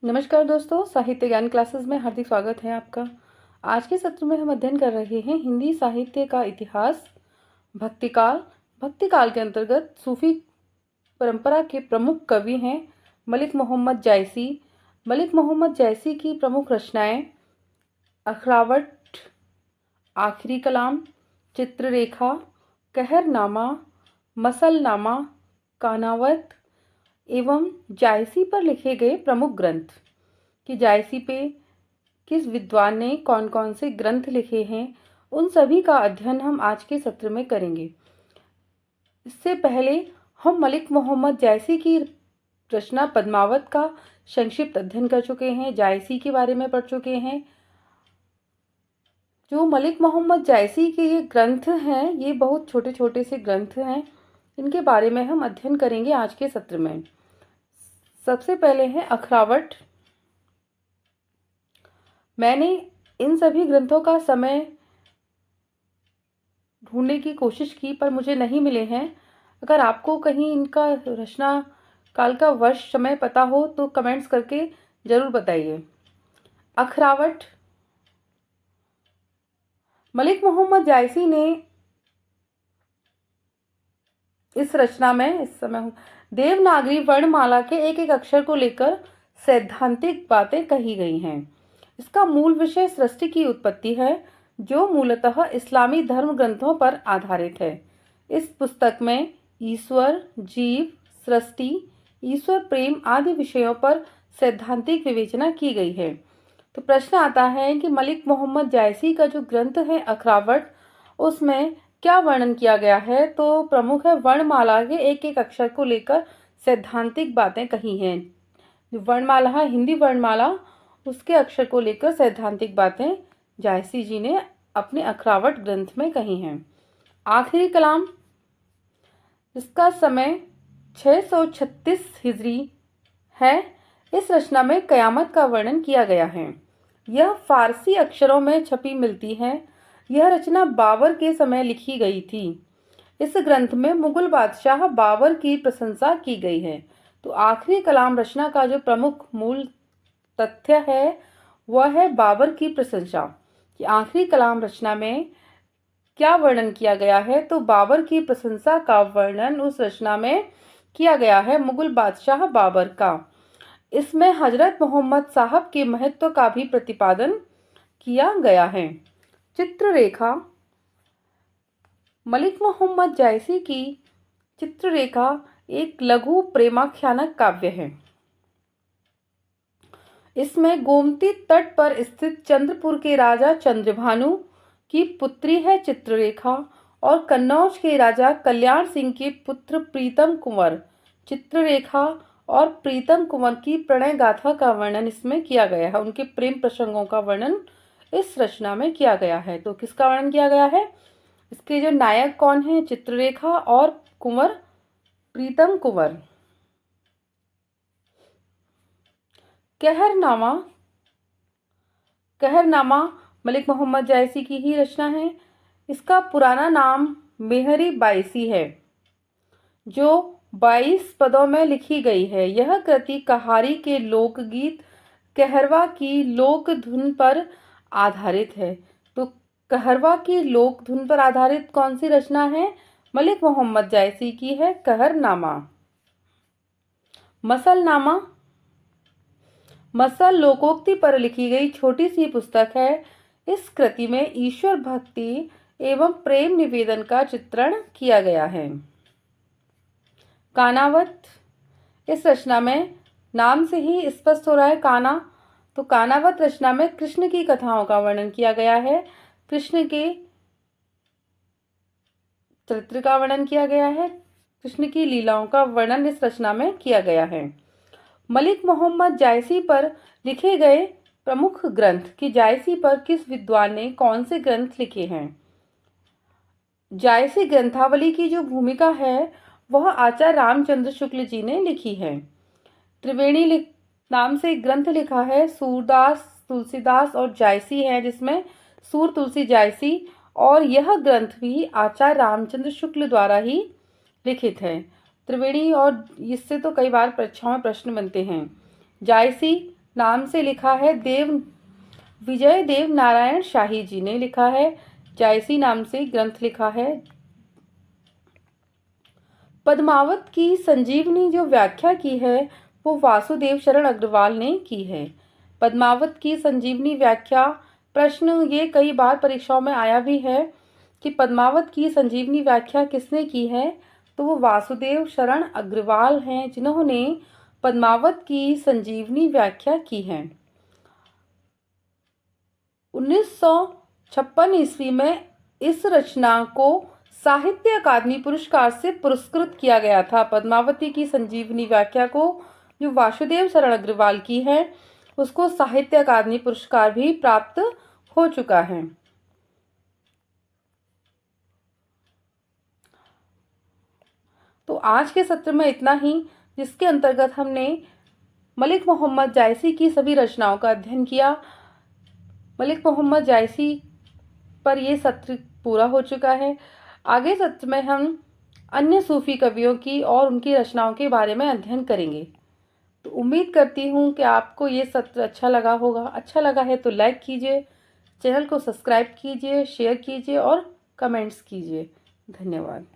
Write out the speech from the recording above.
नमस्कार दोस्तों, साहित्य ज्ञान क्लासेस में हार्दिक स्वागत है आपका। आज के सत्र में हम अध्ययन कर रहे हैं हिंदी साहित्य का इतिहास, भक्तिकाल। भक्तिकाल के अंतर्गत सूफी परंपरा के प्रमुख कवि हैं मलिक मोहम्मद जायसी। मलिक मोहम्मद जायसी की प्रमुख रचनाएं अखरावट, आखिरी कलाम, चित्ररेखा, कहरनामा, मसलनामा, कानावत एवं जायसी पर लिखे गए प्रमुख ग्रंथ। कि जायसी पे किस विद्वान ने कौन कौन से ग्रंथ लिखे हैं, उन सभी का अध्ययन हम आज के सत्र में करेंगे। इससे पहले हम मलिक मोहम्मद जायसी की रचना पद्मावत का संक्षिप्त अध्ययन कर चुके हैं, जायसी के बारे में पढ़ चुके हैं। जो मलिक मोहम्मद जायसी के ये ग्रंथ हैं, ये बहुत छोटे छोटे से ग्रंथ हैं, इनके बारे में हम अध्ययन करेंगे आज के सत्र में। सबसे पहले है अखरावट। मैंने इन सभी ग्रंथों का समय ढूंढने की कोशिश की पर मुझे नहीं मिले हैं। अगर आपको कहीं इनका रचना काल का वर्ष समय पता हो तो कमेंट्स करके जरूर बताइए। अखरावट मलिक मोहम्मद जायसी ने इस रचना में इस समय देवनागरी वर्णमाला के एक एक अक्षर को लेकर सैद्धांतिक बातें कही गई हैं। इसका मूल विषय सृष्टि की उत्पत्ति है, जो मूलतः इस्लामी धर्म ग्रंथों पर आधारित है। इस पुस्तक में ईश्वर, जीव, सृष्टि, ईश्वर प्रेम आदि विषयों पर सैद्धांतिक विवेचना की गई है। तो प्रश्न आता है कि मलिक मोहम्मद जायसी का जो ग्रंथ है अखरावट, उसमें क्या वर्णन किया गया है। तो प्रमुख है वर्णमाला के एक एक अक्षर को लेकर सैद्धांतिक बातें कही हैं। जो वर्णमाला है, हिंदी वर्णमाला, उसके अक्षर को लेकर सैद्धांतिक बातें जायसी जी ने अपने अखरावट ग्रंथ में कही हैं। आखिरी कलाम, जिसका समय 636 हिजरी है, इस रचना में कयामत का वर्णन किया गया है। यह फारसी अक्षरों में छपी मिलती है। यह रचना बाबर के समय लिखी गई थी। इस ग्रंथ में मुगल बादशाह बाबर की प्रशंसा की गई है। तो आखिरी कलाम रचना का जो प्रमुख मूल तथ्य है वह है बाबर की प्रशंसा। कि आखिरी कलाम रचना में क्या वर्णन किया गया है, तो बाबर की प्रशंसा का वर्णन उस रचना में किया गया है, मुगल बादशाह बाबर का। इसमें हजरत मोहम्मद साहब के महत्व का भी प्रतिपादन किया गया है। चित्ररेखा मलिक मोहम्मद जायसी की चित्ररेखा एक लघु प्रेमाख्यानक काव्य है। इसमें गोमती तट पर स्थित चंद्रपुर के राजा चंद्रभानु की पुत्री है चित्ररेखा और कन्नौज के राजा कल्याण सिंह के पुत्र प्रीतम कुंवर। चित्ररेखा और प्रीतम कुंवर की प्रणय गाथा का वर्णन इसमें किया गया है। उनके प्रेम प्रसंगों का वर्णन इस रचना में किया गया है। तो किसका वर्णन किया गया है? इसके जो नायक कौन है? चित्ररेखा और कुंवर प्रीतम कुंवर। कहरनामा कहरनामा मलिक मोहम्मद जायसी की ही रचना है। इसका पुराना नाम मेहरी बायसी है, जो 22 पदों में लिखी गई है। यह कृति कहारी के लोकगीत कहरवा की लोक धुन पर आधारित है। तो कहरवा की लोक धुन पर आधारित कौन सी रचना है? मलिक मोहम्मद जायसी की है कहरनामा। मसलनामा मसल लोकोक्ति पर लिखी गई छोटी सी पुस्तक है। इस कृति में ईश्वर भक्ति एवं प्रेम निवेदन का चित्रण किया गया है। कानावत इस रचना में नाम से ही स्पष्ट हो रहा है काना। तो कानावत रचना में कृष्ण की कथाओं का वर्णन किया गया है। कृष्ण के चरित्र का वर्णन किया गया है। कृष्ण की लीलाओं का वर्णन इस रचना में किया गया है। मलिक मोहम्मद जायसी पर लिखे गए प्रमुख ग्रंथ। कि जायसी पर किस विद्वान ने कौन से ग्रंथ लिखे हैं। जायसी ग्रंथावली की जो भूमिका है वह आचार्य रामचंद्र शुक्ल जी ने लिखी है। त्रिवेणी नाम से एक ग्रंथ लिखा है। सूरदास, तुलसीदास और जायसी है, जिसमें सूर तुलसी जायसी, और यह ग्रंथ भी आचार्य रामचंद्र शुक्ल द्वारा ही लिखित है। त्रिवेणी, और इससे तो कई बार परीक्षाओं में प्रश्न बनते हैं। जायसी नाम से लिखा है विजय देव नारायण शाही जी ने लिखा है। जायसी नाम से ग्रंथ लिखा है। पद्मावत की संजीवनी जो व्याख्या की है वो वासुदेव शरण अग्रवाल ने की है। पद्मावत की संजीवनी व्याख्या, प्रश्न ये कई बार परीक्षाओं में आया भी है कि पद्मावत की संजीवनी व्याख्या किसने की है, तो वो वासुदेव शरण अग्रवाल हैं जिन्होंने पद्मावत की संजीवनी व्याख्या की है। 1956 ईस्वी में इस रचना को साहित्य अकादमी पुरस्कार से पुरस्कृत किया गया था। पद्मावती की संजीवनी व्याख्या को जो वासुदेव शरण अग्रवाल की है उसको साहित्य अकादमी पुरस्कार भी प्राप्त हो चुका है। तो आज के सत्र में इतना ही, जिसके अंतर्गत हमने मलिक मोहम्मद जायसी की सभी रचनाओं का अध्ययन किया। मलिक मोहम्मद जायसी पर ये सत्र पूरा हो चुका है। आगे सत्र में हम अन्य सूफी कवियों की और उनकी रचनाओं के बारे में अध्ययन करेंगे। तो उम्मीद करती हूँ कि आपको ये सत्र अच्छा लगा होगा। अच्छा लगा है तो लाइक कीजिए, चैनल को सब्सक्राइब कीजिए, शेयर कीजिए और कमेंट्स कीजिए। धन्यवाद।